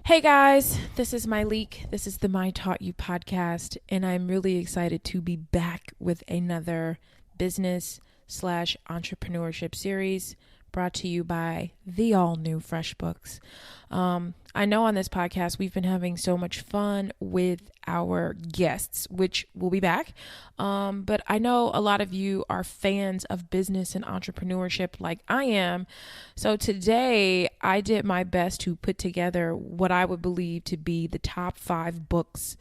Hey guys, this is my leak. This is the My Taught You podcast, and I'm really excited to be back with another business / entrepreneurship series brought to you by the all new FreshBooks. I know on this podcast we've been having so much fun with our guests, which will be back. But I know a lot of you are fans of business and entrepreneurship like I am. So today I did my best to put together what I would believe to be the top 5 books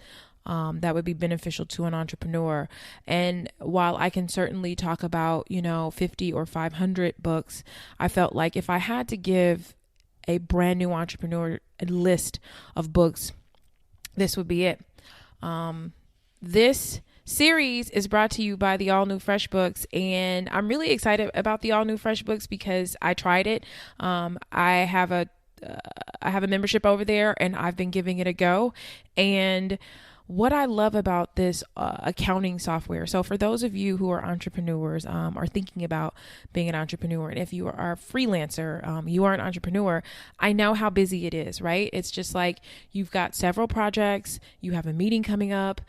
that would be beneficial to an entrepreneur. And while I can certainly talk about, 50 or 500 books, I felt like if I had to give a brand new entrepreneur a list of books, this would be it. This series is brought to you by the all new FreshBooks, and I'm really excited about the all new FreshBooks because I tried it. I have a membership over there, and I've been giving it a go. And what I love about this accounting software, so for those of you who are entrepreneurs, are thinking about being an entrepreneur, and if you are a freelancer, you are an entrepreneur, I know how busy it is, right? It's just like you've got several projects, you have a meeting coming up,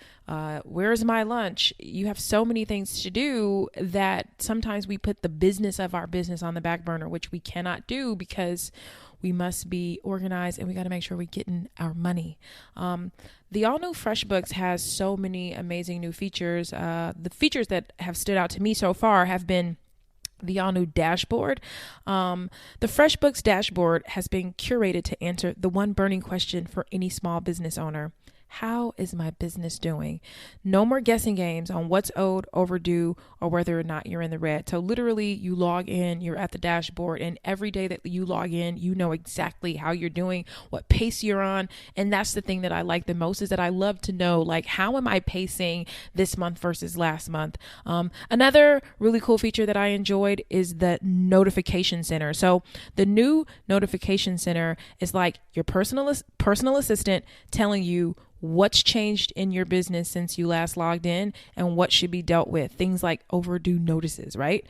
where's my lunch? You have so many things to do that sometimes we put the business of our business on the back burner, which we cannot do because we must be organized and we got to make sure we're getting our money. The all new FreshBooks has so many amazing new features. The features that have stood out to me so far have been the all new dashboard. The FreshBooks dashboard has been curated to answer the one burning question for any small business owner. How is my business doing? No more guessing games on what's owed, overdue, or whether or not you're in the red. So literally you log in, you're at the dashboard, and every day that you log in, you know exactly how you're doing, what pace you're on. And that's the thing that I like the most, is that I love to know, like, how am I pacing this month versus last month? Another really cool feature that I enjoyed is the notification center. So the new notification center is like your personal assistant telling you what's changed in your business since you last logged in and what should be dealt with. Things like overdue notices, right?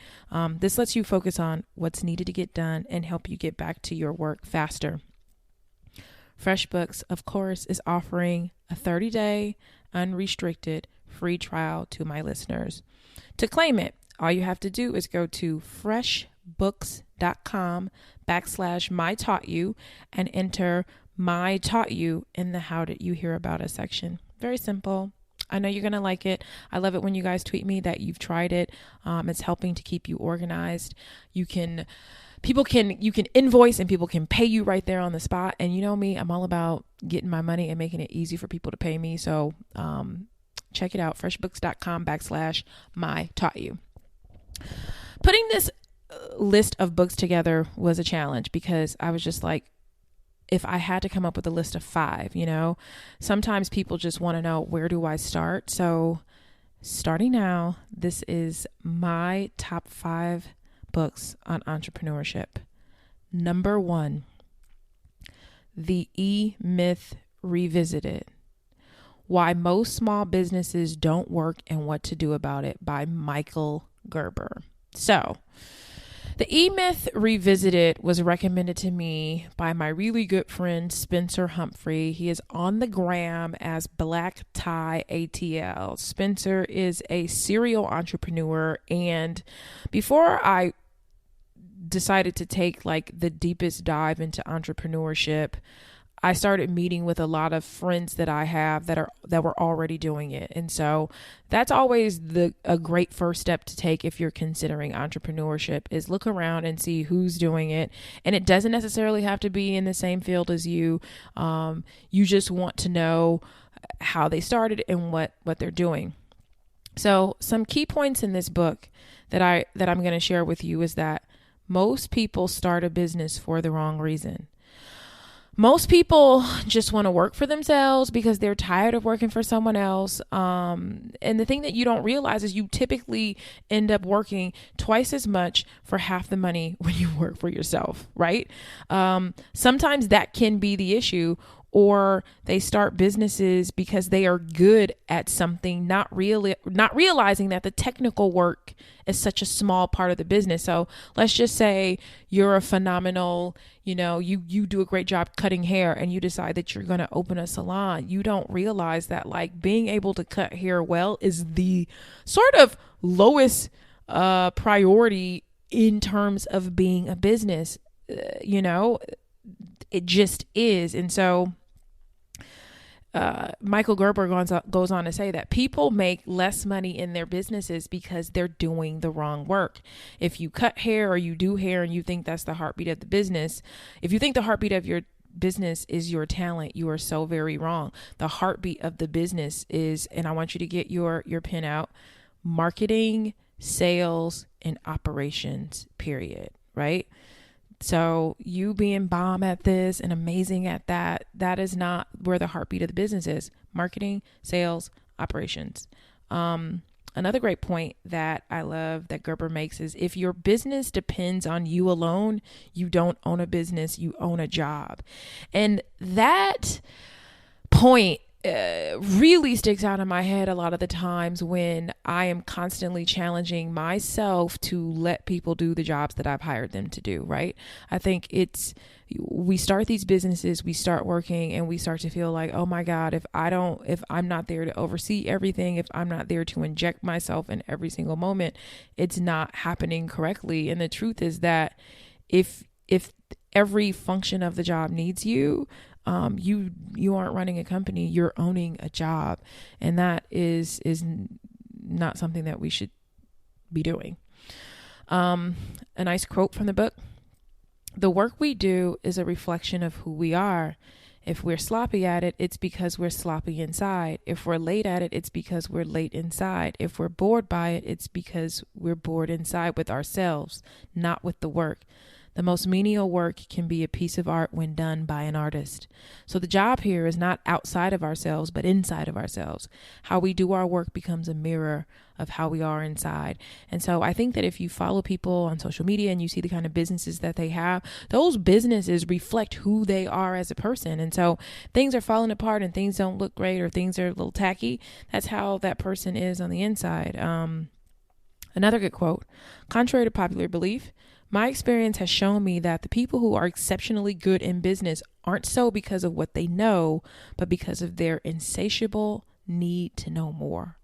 This lets you focus on what's needed to get done and help you get back to your work faster. FreshBooks, of course, is offering a 30-day unrestricted free trial to my listeners. To claim it, all you have to do is go to freshbooks.com/mytaughtyou and enter My Taught You in the How Did You Hear About Us section. Very simple. I know you're going to like it. I love it when you guys tweet me that you've tried it. It's helping to keep you organized. You can invoice and people can pay you right there on the spot. And you know me, I'm all about getting my money and making it easy for people to pay me. So check it out. freshbooks.com/mytaughtyou. Putting this list of books together was a challenge because I was just like, if I had to come up with a list of 5, sometimes people just want to know, where do I start? So starting now, this is my top 5 books on entrepreneurship. Number 1, The E-Myth Revisited: Why Most Small Businesses Don't Work and What to Do About It, by Michael Gerber. So The E-Myth Revisited was recommended to me by my really good friend, Spencer Humphrey. He is on the gram as Black Tie ATL. Spencer is a serial entrepreneur. And before I decided to take like the deepest dive into entrepreneurship, I started meeting with a lot of friends that I have that were already doing it. And so that's always a great first step to take if you're considering entrepreneurship, is look around and see who's doing it. And it doesn't necessarily have to be in the same field as you. You just want to know how they started and what they're doing. So some key points in this book that I'm going to share with you is that most people start a business for the wrong reason. Most people just want to work for themselves because they're tired of working for someone else. And the thing that you don't realize is you typically end up working twice as much for half the money when you work for yourself, right? Sometimes that can be the issue, or they start businesses because they are good at something, not realizing that the technical work is such a small part of the business. So let's just say you're a phenomenal, you do a great job cutting hair, and you decide that you're going to open a salon. You don't realize that like being able to cut hair well is the sort of lowest priority in terms of being a business. It just is. And so Michael Gerber goes on to say that people make less money in their businesses because they're doing the wrong work. If you cut hair or you do hair and you think that's the heartbeat of the business, if you think the heartbeat of your business is your talent, you are so very wrong. The heartbeat of the business is, and I want you to get your pen out, marketing, sales, and operations, period, right? So you being bomb at this and amazing at that, that is not where the heartbeat of the business is. Marketing, sales, operations. Another great point that I love that Gerber makes is if your business depends on you alone, you don't own a business, you own a job. And that point really sticks out in my head a lot of the times when I am constantly challenging myself to let people do the jobs that I've hired them to do, right? I think we start these businesses, we start working, and we start to feel like, oh my God, if I'm not there to oversee everything, if I'm not there to inject myself in every single moment, it's not happening correctly. And the truth is that if every function of the job needs you, you aren't running a company, you're owning a job. And that is not something that we should be doing. A nice quote from the book: the work we do is a reflection of who we are. If we're sloppy at it, it's because we're sloppy inside. If we're late at it, it's because we're late inside. If we're bored by it, it's because we're bored inside with ourselves, not with the work. The most menial work can be a piece of art when done by an artist. So the job here is not outside of ourselves, but inside of ourselves. How we do our work becomes a mirror of how we are inside. And so I think that if you follow people on social media and you see the kind of businesses that they have, those businesses reflect who they are as a person. And so things are falling apart and things don't look great or things are a little tacky. That's how that person is on the inside. Another good quote: contrary to popular belief, my experience has shown me that the people who are exceptionally good in business aren't so because of what they know, but because of their insatiable need to know more.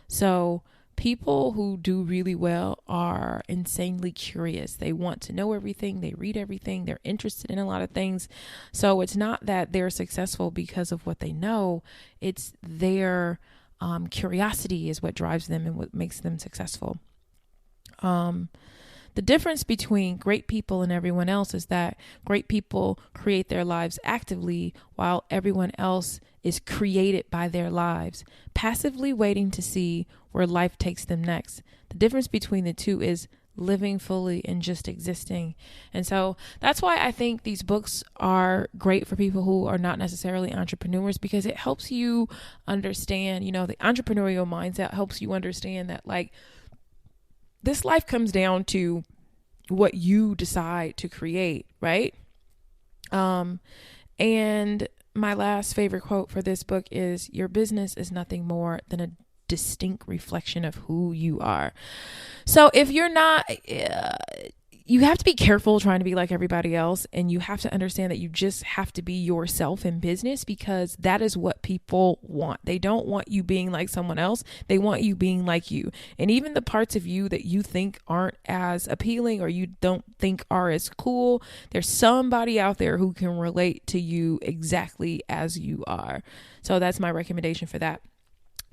So people who do really well are insanely curious. They want to know everything. They read everything. They're interested in a lot of things. So it's not that they're successful because of what they know. It's their curiosity is what drives them and what makes them successful. The difference between great people and everyone else is that great people create their lives actively while everyone else is created by their lives, passively waiting to see where life takes them next. The difference between the two is living fully and just existing. And so that's why I think these books are great for people who are not necessarily entrepreneurs, because it helps you understand, the entrepreneurial mindset helps you understand that like this life comes down to what you decide to create, right? And my last favorite quote for this book is, your business is nothing more than a distinct reflection of who you are. So if you're not, you have to be careful trying to be like everybody else, and you have to understand that you just have to be yourself in business, because that is what people want. They don't want you being like someone else. They want you being like you. And even the parts of you that you think aren't as appealing or you don't think are as cool, there's somebody out there who can relate to you exactly as you are. So that's my recommendation for that.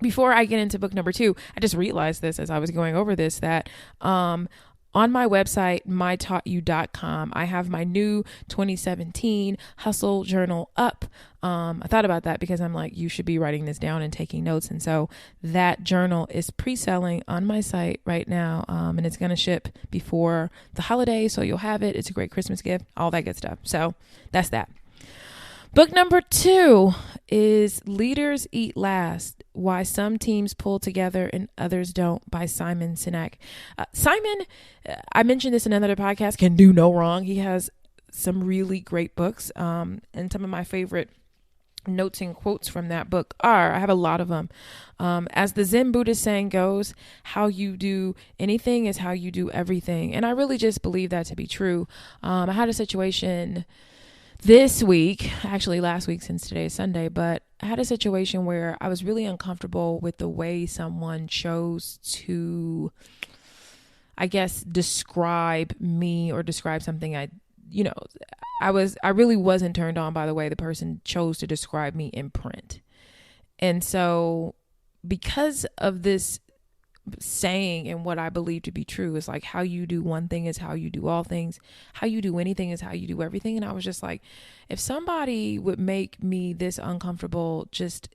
Before I get into book number 2, I just realized this as I was going over this, that on my website, mytaughtyou.com, I have my new 2017 Hustle Journal up. I thought about that because I'm like, you should be writing this down and taking notes. And so that journal is pre-selling on my site right now. And it's going to ship before the holidays. So you'll have it. It's a great Christmas gift, all that good stuff. So that's that. Book number 2 is Leaders Eat Last: Why Some Teams Pull Together and Others Don't, by Simon Sinek. Simon, I mentioned this in another podcast, can do no wrong. He has some really great books. And some of my favorite notes and quotes from that book are, I have a lot of them. As the Zen Buddhist saying goes, how you do anything is how you do everything. And I really just believe that to be true. I had a situation this week, actually last week since today is Sunday, but I had a situation where I was really uncomfortable with the way someone chose to, I guess, describe me or describe something I really wasn't turned on by the way the person chose to describe me in print. And so because of this saying and what I believe to be true is like, how you do one thing is how you do all things. How you do anything is how you do everything. And I was just like, if somebody would make me this uncomfortable just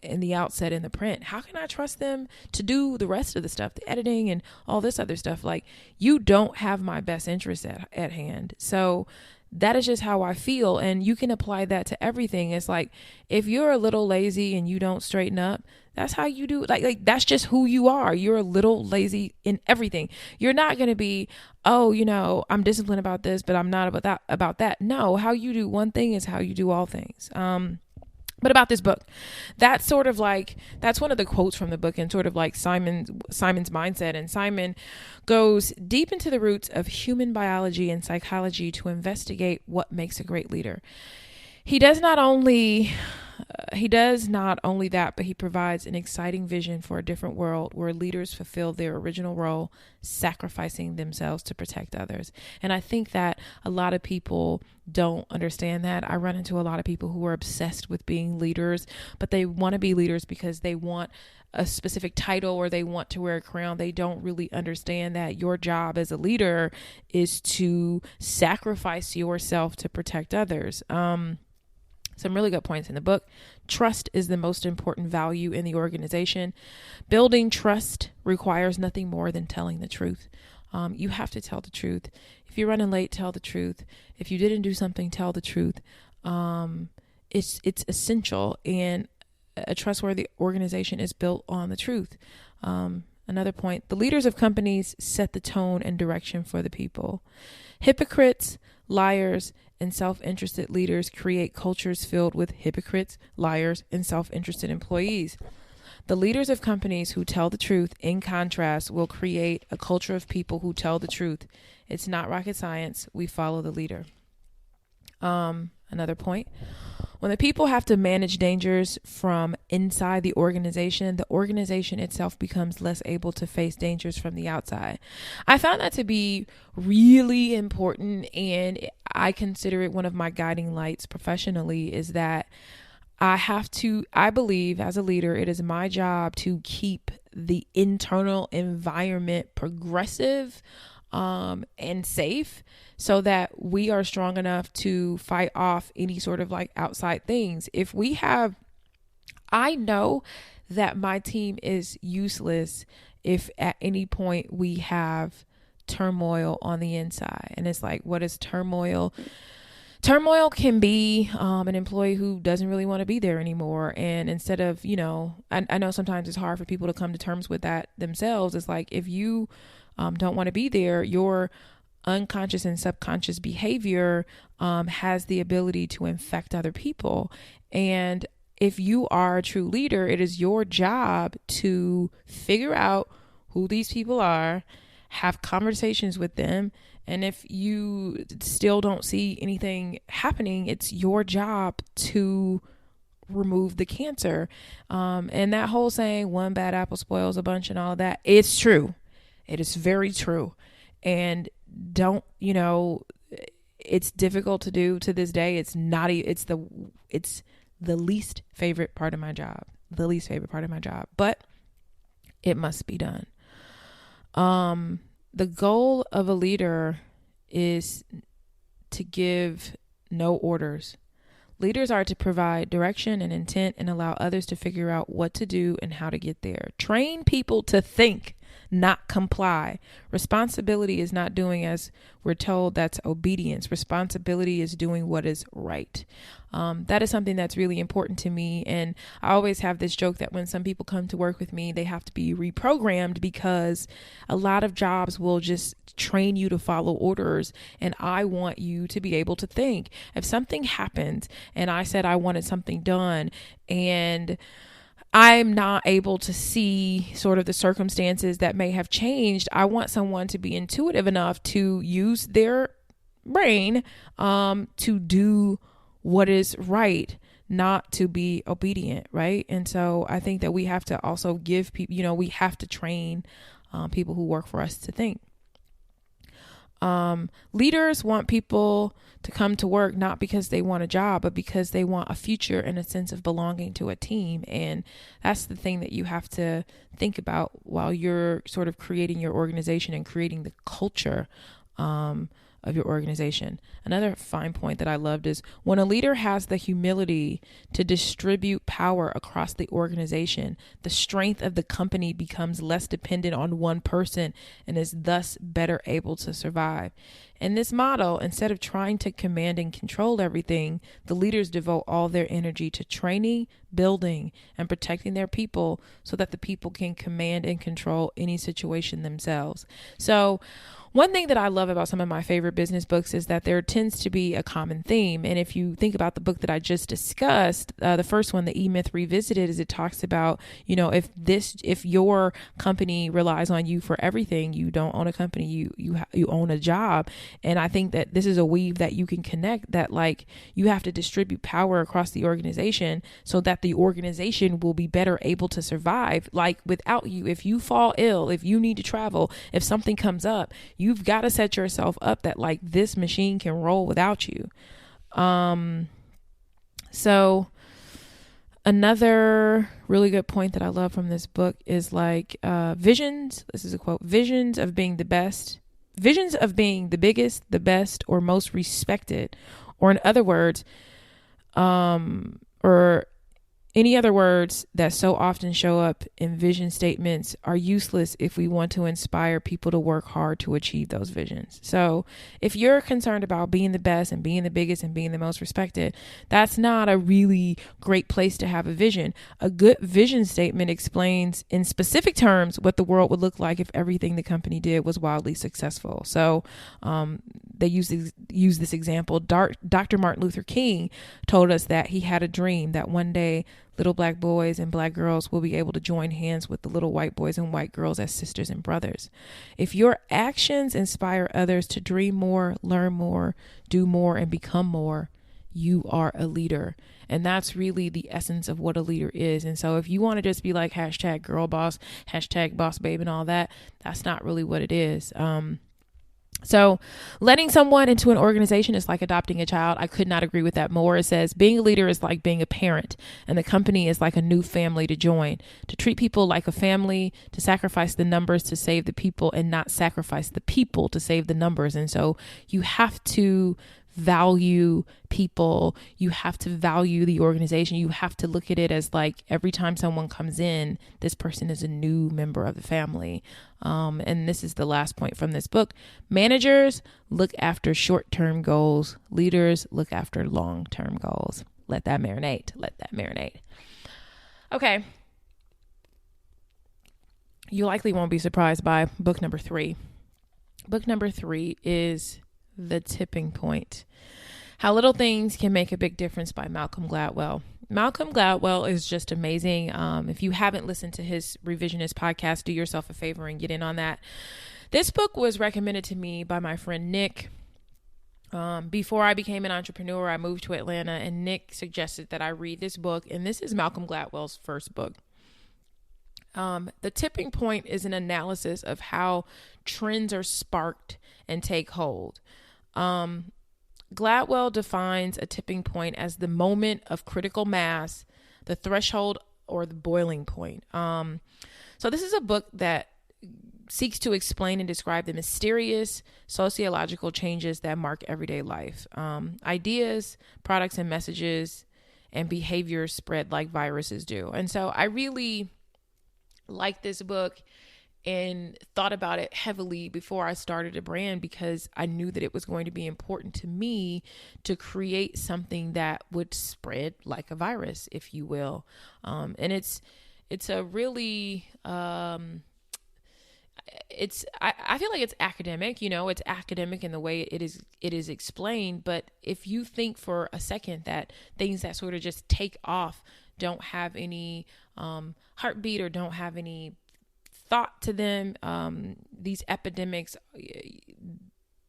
in the outset in the print, how can I trust them to do the rest of the stuff, the editing and all this other stuff? Like, you don't have my best interest at hand. So that is just how I feel. And you can apply that to everything. It's like, if you're a little lazy and you don't straighten up, that's how you do. Like that's just who you are. You're a little lazy in everything. You're not going to be, oh, I'm disciplined about this, but I'm not about that. No, how you do one thing is how you do all things. But about this book, that's one of the quotes from the book, and sort of like Simon's mindset. And Simon goes deep into the roots of human biology and psychology to investigate what makes a great leader. He does not only that, but he provides an exciting vision for a different world where leaders fulfill their original role, sacrificing themselves to protect others. And I think that a lot of people don't understand that. I run into a lot of people who are obsessed with being leaders, but they want to be leaders because they want a specific title or they want to wear a crown. They don't really understand that your job as a leader is to sacrifice yourself to protect others. Some really good points in the book. Trust is the most important value in the organization. Building trust requires nothing more than telling the truth. You have to tell the truth. If you're running late, tell the truth. If you didn't do something, tell the truth. It's essential, and a trustworthy organization is built on the truth. Another point, the leaders of companies set the tone and direction for the people. Hypocrites, liars, and self-interested leaders create cultures filled with hypocrites, liars, and self-interested employees. The leaders of companies who tell the truth, in contrast, will create a culture of people who tell the truth. It's not rocket science. We follow the leader. Another point. When the people have to manage dangers from inside the organization itself becomes less able to face dangers from the outside. I found that to be really important, and I consider it one of my guiding lights professionally, is that I believe as a leader, it is my job to keep the internal environment progressive and safe, so that we are strong enough to fight off any sort of like outside things. I know that my team is useless if at any point we have turmoil on the inside. And it's like, what is turmoil? Turmoil can be an employee who doesn't really want to be there anymore. And instead of, I know sometimes it's hard for people to come to terms with that themselves. It's like, if you don't want to be there, your unconscious and subconscious behavior has the ability to infect other people. And if you are a true leader, it is your job to figure out who these people are, have conversations with them. And if you still don't see anything happening, it's your job to remove the cancer. And that whole saying, one bad apple spoils a bunch and all of that, it's true. It is very true. And it's difficult to do to this day. It's the least favorite part of my job, but it must be done. The goal of a leader is to give no orders. Leaders are to provide direction and intent and allow others to figure out what to do and how to get there. Train people to think, not comply. Responsibility is not doing as we're told. That's obedience. Responsibility is doing what is right. That is something that's really important to me. And I always have this joke that when some people come to work with me, they have to be reprogrammed, because a lot of jobs will just train you to follow orders. And I want you to be able to think. If something happens and I said I wanted something done and I'm not able to see sort of the circumstances that may have changed, I want someone to be intuitive enough to use their brain to do what is right, not to be obedient, right? And so I think that we have to also give people, we have to train people who work for us to think. Leaders want people to come to work not because they want a job, but because they want a future and a sense of belonging to a team. And that's the thing that you have to think about while you're sort of creating your organization and creating the culture of your organization. Another fine point that I loved is when a leader has the humility to distribute power across the organization, the strength of the company becomes less dependent on one person and is thus better able to survive. In this model, instead of trying to command and control everything, the leaders devote all their energy to training, building, and protecting their people so that the people can command and control any situation themselves. So one thing that I love about some of my favorite business books is that there tends to be a common theme. And if you think about the book that I just discussed, the first one, The E-Myth Revisited, is it talks about, if your company relies on you for everything, you don't own a company, you own a job. And I think that this is a weave that you can connect, that like you have to distribute power across the organization so that the organization will be better able to survive. Like without you, if you fall ill, if you need to travel, if something comes up, you've got to set yourself up that like this machine can roll without you. So another really good point that I love from this book is like visions. This is a quote: visions of being the best, visions of being the biggest, the best, or most respected, or in other words, or any other words that so often show up in vision statements are useless if we want to inspire people to work hard to achieve those visions. So if you're concerned about being the best and being the biggest and being the most respected, that's not a really great place to have a vision. A good vision statement explains in specific terms what the world would look like if everything the company did was wildly successful. So they use this example. Dr. Martin Luther King told us that he had a dream that one day little black boys and black girls will be able to join hands with the little white boys and white girls as sisters and brothers. If your actions inspire others to dream more, learn more, do more, and become more, you are a leader. And that's really the essence of what a leader is. And so if you want to just be like hashtag girl boss, hashtag boss babe and all that, that's not really what it is. So letting someone into an organization is like adopting a child. I could not agree with that more. It says being a leader is like being a parent, and the company is like a new family to join. To treat people like a family, to sacrifice the numbers to save the people, and not sacrifice the people to save the numbers. And so you have to value people. You have to value the organization. You have to look at it as like every time someone comes in, this person is a new member of the family. And this is the last point from this book. Managers look after short-term goals. Leaders look after long-term goals. Let that marinate. Let that marinate. Okay. You likely won't be surprised by book number 3. Book number 3 is The Tipping Point: How Little Things Can Make a Big Difference by Malcolm Gladwell. Malcolm Gladwell is just amazing. If you haven't listened to his Revisionist podcast, do yourself a favor and get in on that. This book was recommended to me by my friend Nick. Before I became an entrepreneur, I moved to Atlanta, and Nick suggested that I read this book. And this is Malcolm Gladwell's first book. The Tipping Point is an analysis of how trends are sparked and take hold. Gladwell defines a tipping point as the moment of critical mass, the threshold, or the boiling point. So this is a book that seeks to explain and describe the mysterious sociological changes that mark everyday life. Ideas, products, and messages and behaviors spread like viruses do. And so I really like this book. and thought about it heavily before I started a brand, because I knew that it was going to be important to me to create something that would spread like a virus, if you will. And it's a really I feel like it's academic, it's academic in the way it is explained. But if you think for a second that things that sort of just take off don't have any heartbeat or don't have any thought to them, these epidemics,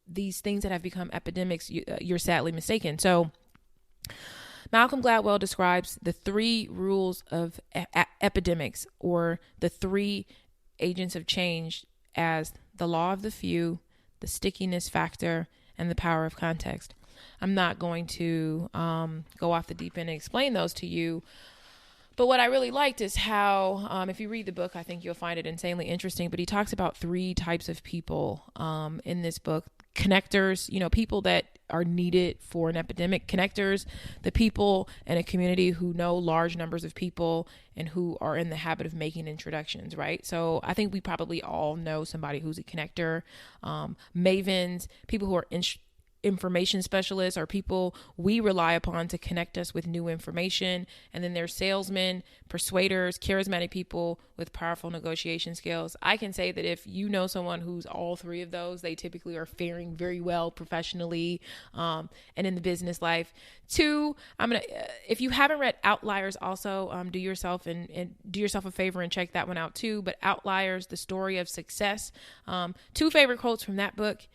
these things that have become epidemics, you're sadly mistaken. So Malcolm Gladwell describes the 3 rules of epidemics, or the 3 agents of change, as the law of the few, the stickiness factor, and the power of context. I'm not going to go off the deep end and explain those to you. But what I really liked is how, if you read the book, I think you'll find it insanely interesting. But he talks about 3 types of people in this book. Connectors, people that are needed for an epidemic. Connectors, the people in a community who know large numbers of people and who are in the habit of making introductions, right? So I think we probably all know somebody who's a connector. Mavens, people who are information specialists, are people we rely upon to connect us with new information. And then there's salesmen, persuaders, charismatic people with powerful negotiation skills. I can say that if you know someone who's all 3 of those, they typically are faring very well professionally and in the business life. 2, if you haven't read Outliers, also do yourself a favor and check that one out too. But Outliers, the story of success. 2 favorite quotes from that book.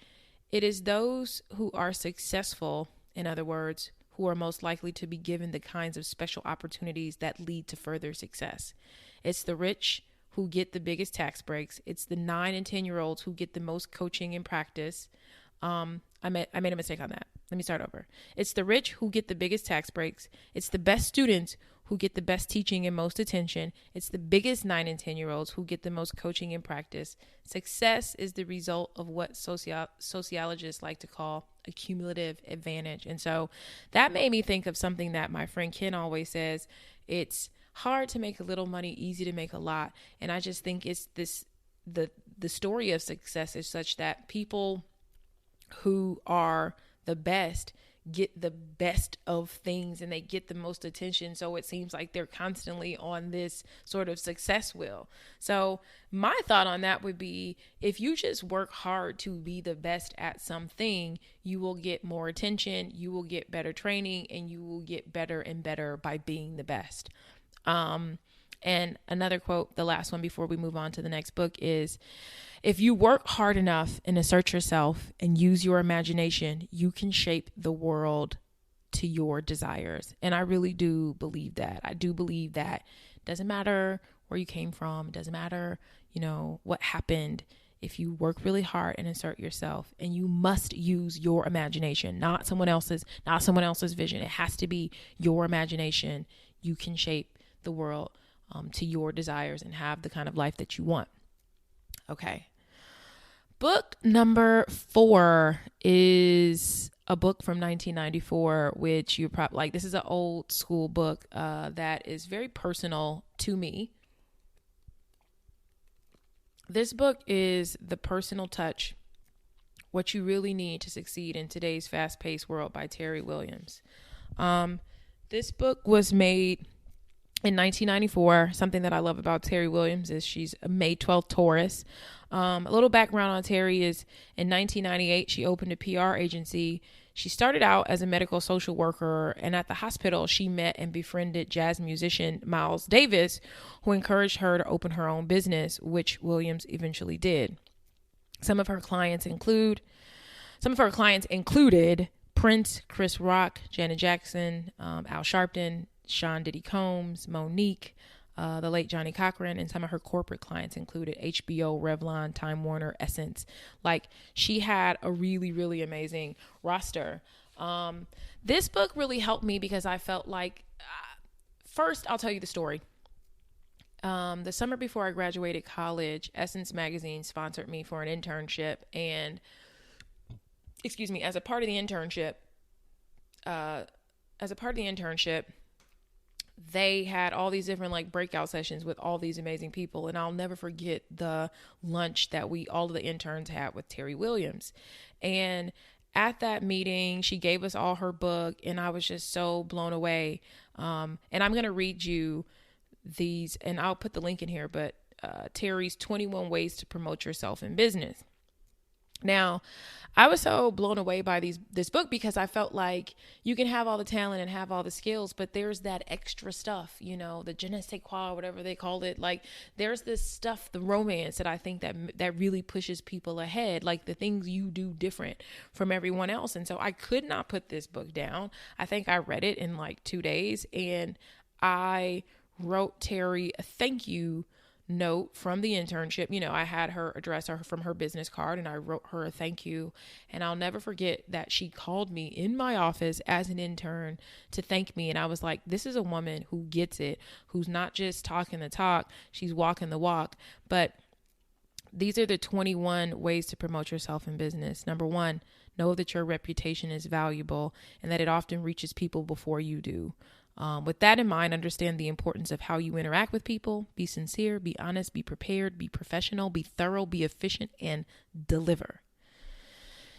It is those who are successful, in other words, who are most likely to be given the kinds of special opportunities that lead to further success. It's the rich who get the biggest tax breaks. It's the 9 and 10-year-olds who get the most coaching and practice. I made a mistake on that. Let me start over. It's the rich who get the biggest tax breaks. It's the best students who get the best teaching and most attention. It's the biggest 9 and 10-year-olds who get the most coaching and practice. Success is the result of what sociologists like to call a cumulative advantage. And so that made me think of something that my friend Ken always says. It's hard to make a little money, easy to make a lot. And I just think it's the story of success is such that people who are the best get the best of things and they get the most attention. So it seems like they're constantly on this sort of success wheel. So my thought on that would be, if you just work hard to be the best at something, you will get more attention, you will get better training, and you will get better and better by being the best. And another quote, the last one before we move on to the next book, is, if you work hard enough and assert yourself and use your imagination, you can shape the world to your desires. And I really do believe that. I do believe that it doesn't matter where you came from. It doesn't matter, what happened. If you work really hard and assert yourself, and you must use your imagination, not someone else's vision. It has to be your imagination. You can shape the world to your desires and have the kind of life that you want. Okay. Book number 4 is a book from 1994, which you're probably like, this is an old school book that is very personal to me. This book is The Personal Touch: What You Really Need to Succeed in Today's Fast-Paced World by Terry Williams. This book was made in 1994. Something that I love about Terry Williams is she's a May 12th Taurus. A little background on Terry is, in 1998, she opened a PR agency. She started out as a medical social worker, and at the hospital, she met and befriended jazz musician Miles Davis, who encouraged her to open her own business, which Williams eventually did. Some of her clients included Prince, Chris Rock, Janet Jackson, Al Sharpton, Sean Diddy Combs, Monique, the late Johnny Cochran, and some of her corporate clients included HBO, Revlon, Time Warner, Essence. Like, she had a really, really amazing roster. This book really helped me because I felt like, first, I'll tell you the story. The summer before I graduated college, Essence magazine sponsored me for an internship, and as a part of the internship, they had all these different like breakout sessions with all these amazing people. And I'll never forget the lunch that all of the interns had with Terry Williams. And at that meeting, she gave us all her book, and I was just so blown away. And I'm going to read you these, and I'll put the link in here, but Terry's 21 Ways to Promote Yourself in Business. Now, I was so blown away by this book because I felt like you can have all the talent and have all the skills, but there's that extra stuff, the je ne sais quoi, whatever they call it. Like there's this stuff, the romance that I think that really pushes people ahead, like the things you do different from everyone else. And so I could not put this book down. I think I read it in like 2 days, and I wrote Terry a thank you note from the internship. I had her address her from her business card, and I wrote her a thank you. And I'll never forget that she called me in my office as an intern to thank me. And I was like, this is a woman who gets it, who's not just talking the talk, she's walking the walk. But these are the 21 ways to promote yourself in business. Number 1, know that your reputation is valuable and that it often reaches people before you do. With that in mind, understand the importance of how you interact with people. Be sincere, be honest, be prepared, be professional, be thorough, be efficient, and deliver.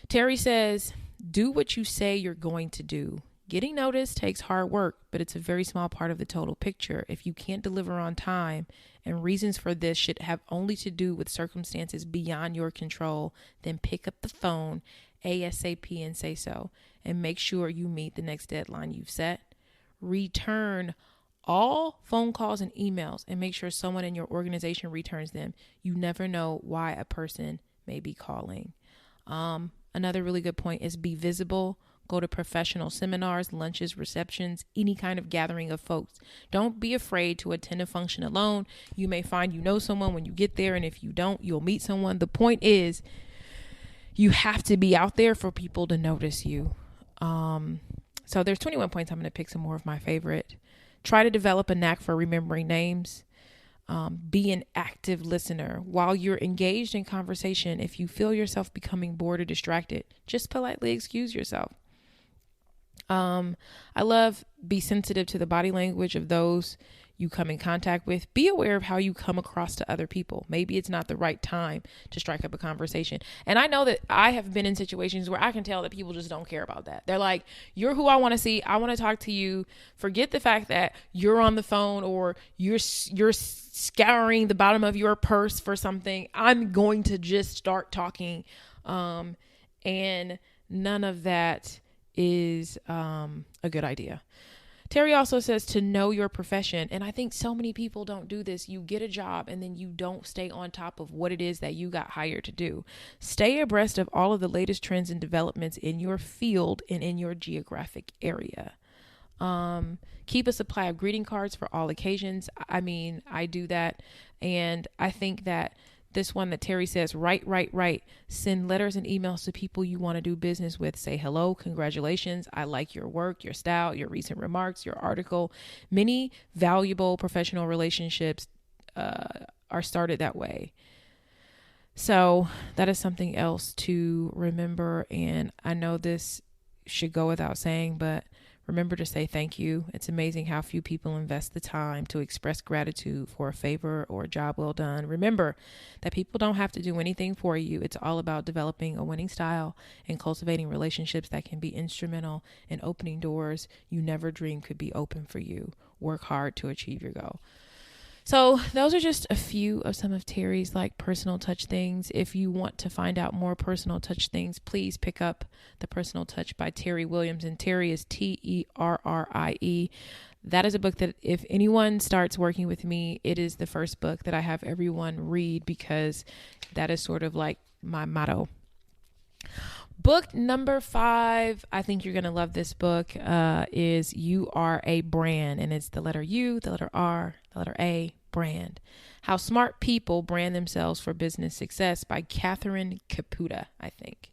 Terry says, do what you say you're going to do. Getting noticed takes hard work, but it's a very small part of the total picture. If you can't deliver on time, and reasons for this should have only to do with circumstances beyond your control, then pick up the phone ASAP and say so, and make sure you meet the next deadline you've set. Return all phone calls and emails and make sure someone in your organization returns them. You never know why a person may be calling. Another really good point is be visible. Go to professional seminars, lunches, receptions, any kind of gathering of folks. Don't be afraid to attend a function alone. You may find you know someone when you get there, and if you don't, you'll meet someone. The point is, you have to be out there for people to notice you. So there's 21 points. I'm going to pick some more of my favorite. Try to develop a knack for remembering names. Be an active listener. While you're engaged in conversation, if you feel yourself becoming bored or distracted, just politely excuse yourself. I love be sensitive to the body language of those you come in contact with. Be aware of how you come across to other people. Maybe it's not the right time to strike up a conversation. And I know that I have been in situations where I can tell that people just don't care about that. They're like, you're who I want to see. I want to talk to you. Forget the fact that you're on the phone or you're scouring the bottom of your purse for something. I'm going to just start talking. And none of that is a good idea. Terry also says to know your profession. And I think so many people don't do this. You get a job and then you don't stay on top of what it is that you got hired to do. Stay abreast of all of the latest trends and developments in your field and in your geographic area. Keep a supply of greeting cards for all occasions. I mean, I do that. And I think that this one that Terry says, write. Send letters and emails to people you want to do business with. Say hello, congratulations. I like your work, your style, your recent remarks, your article. Many valuable professional relationships are started that way. So that is something else to remember. And I know this should go without saying, but remember to say thank you. It's amazing how few people invest the time to express gratitude for a favor or a job well done. Remember that people don't have to do anything for you. It's all about developing a winning style and cultivating relationships that can be instrumental in opening doors you never dreamed could be open for you. Work hard to achieve your goal. So those are just a few of some of Terry's like personal touch things. If you want to find out more personal touch things, please pick up The Personal Touch by Terry Williams. And Terry is Terrie. That is a book that if anyone starts working with me, it is the first book that I have everyone read because that is sort of like my motto. Book number 5, I think you're going to love this book, is You Are a Brand. And it's the letter U, the letter R, the letter A, brand. How Smart People Brand Themselves for Business Success by Catherine Caputa, I think.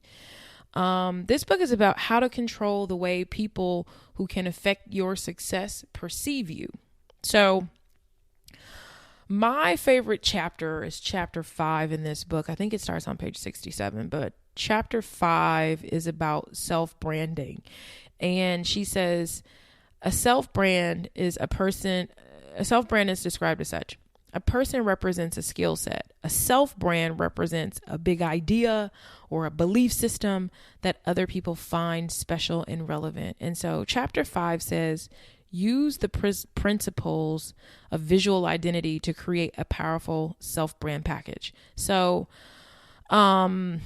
This book is about how to control the way people who can affect your success perceive you. So my favorite chapter is chapter 5 in this book. I think it starts on page 67, but chapter 5 is about self-branding. And she says, A self-brand is a self-brand is described as such. A person represents a skill set. A self-brand represents a big idea or a belief system that other people find special and relevant. And so chapter 5 says, use the principles of visual identity to create a powerful self-brand package. So often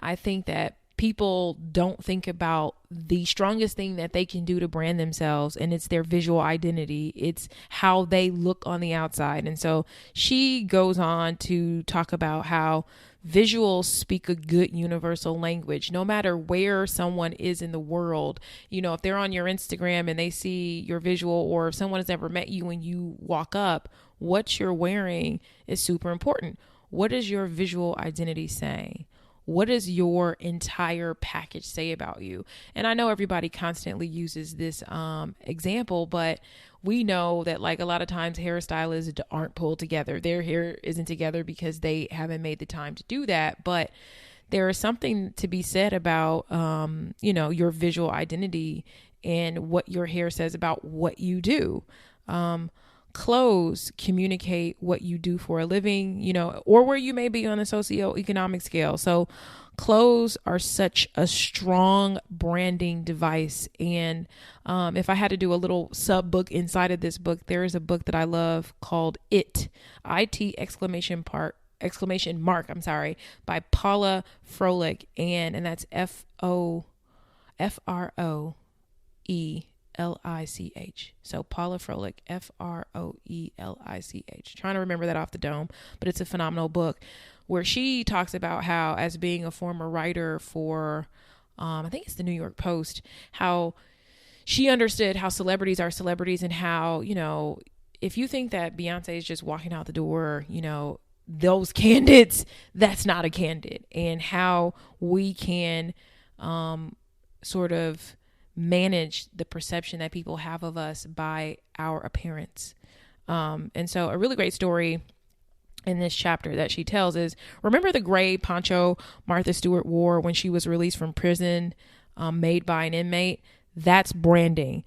I think that people don't think about the strongest thing that they can do to brand themselves, and it's their visual identity. It's how they look on the outside. And so she goes on to talk about how visuals speak a good universal language, no matter where someone is in the world. You know, if they're on your Instagram and they see your visual, or if someone has never met you and you walk up, what you're wearing is super important. What is your visual identity saying? What does your entire package say about you? And I know everybody constantly uses this example, but we know that like a lot of times hairstylists aren't pulled together. Their hair isn't together because they haven't made the time to do that. But there is something to be said about, your visual identity and what your hair says about what you do. Clothes communicate what you do for a living, or where you may be on a socioeconomic scale. So clothes are such a strong branding device. And if I had to do a little sub book inside of this book, there is a book that I love called IT exclamation mark, by Paula Froelich. And that's Froelich. So Paula Froelich, Froelich. Trying to remember that off the dome, but it's a phenomenal book where she talks about how, as being a former writer for, I think it's the New York Post, how she understood how celebrities are celebrities, and how, if you think that Beyonce is just walking out the door, those candidates, that's not a candidate, and how we can sort of manage the perception that people have of us by our appearance. And so a really great story in this chapter that she tells is, remember the gray poncho Martha Stewart wore when she was released from prison, made by an inmate? That's branding.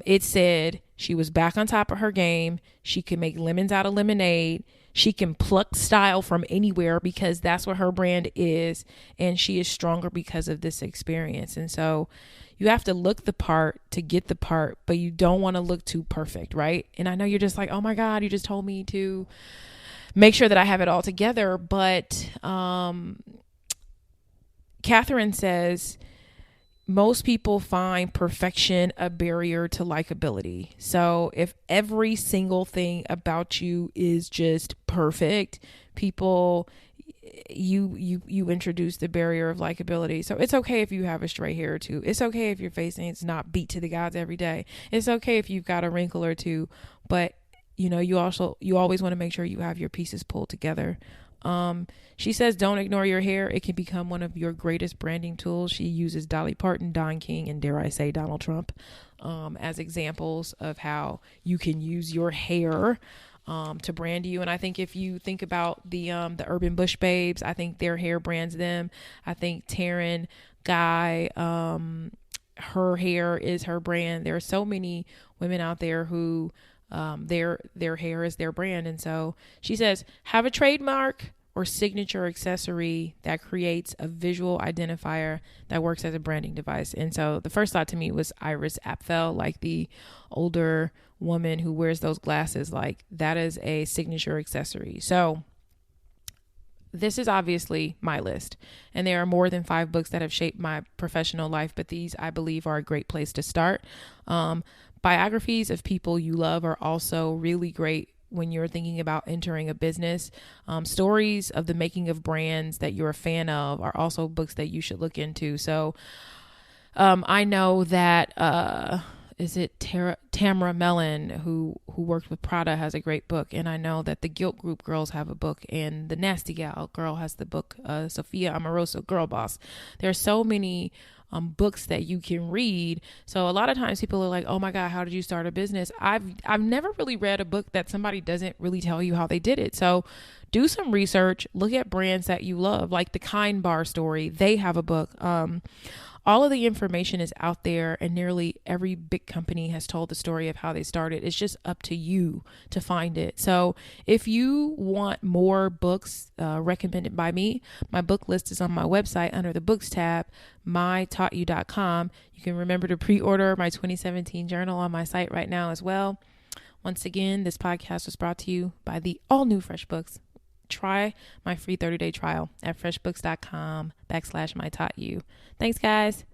It said she was back on top of her game. She can make lemons out of lemonade. She can pluck style from anywhere because that's what her brand is. And she is stronger because of this experience. And so you have to look the part to get the part, but you don't want to look too perfect, right? And I know you're just like, oh my God, you just told me to make sure that I have it all together. But Catherine says, most people find perfection a barrier to likability. So if every single thing about you is just perfect, people, you introduce the barrier of likability. So it's okay if you have a stray hair or two. It's okay if your face ain't not beat to the gods every day. It's okay if you've got a wrinkle or two, but you always want to make sure you have your pieces pulled together. She says, don't ignore your hair. It can become one of your greatest branding tools. She uses Dolly Parton, Don King, and dare I say Donald Trump, as examples of how you can use your hair to brand you. And I think if you think about the Urban Bush Babes, I think their hair brands them. I think Taryn Guy, her hair is her brand. There are so many women out there who their hair is their brand. And so she says, have a trademark or signature accessory that creates a visual identifier that works as a branding device. And so the first thought to me was Iris Apfel, like the older woman who wears those glasses, like that is a signature accessory. So this is obviously my list, and there are more than 5 books that have shaped my professional life, but these, I believe, are a great place to start. Biographies of people you love are also really great when you're thinking about entering a business. Stories of the making of brands that you're a fan of are also books that you should look into. So I know that is it Tamara Mellon, who worked with Prada, has a great book. And I know that the Guilt Group girls have a book, and the Nasty Gal girl has the book, Sophia Amoroso, Girl Boss. There are so many books that you can read. So a lot of times people are like, oh my God, how did you start a business? I've never really read a book that somebody doesn't really tell you how they did it. So do some research, look at brands that you love, like the Kind Bar story. They have a book. All of the information is out there, and nearly every big company has told the story of how they started. It's just up to you to find it. So if you want more books recommended by me, my book list is on my website under the books tab, mytaughtyou.com. You can remember to pre-order my 2017 journal on my site right now as well. Once again, this podcast was brought to you by the all new FreshBooks. Try my free 30-day trial at freshbooks.com/mytaughtyou. Thanks, guys.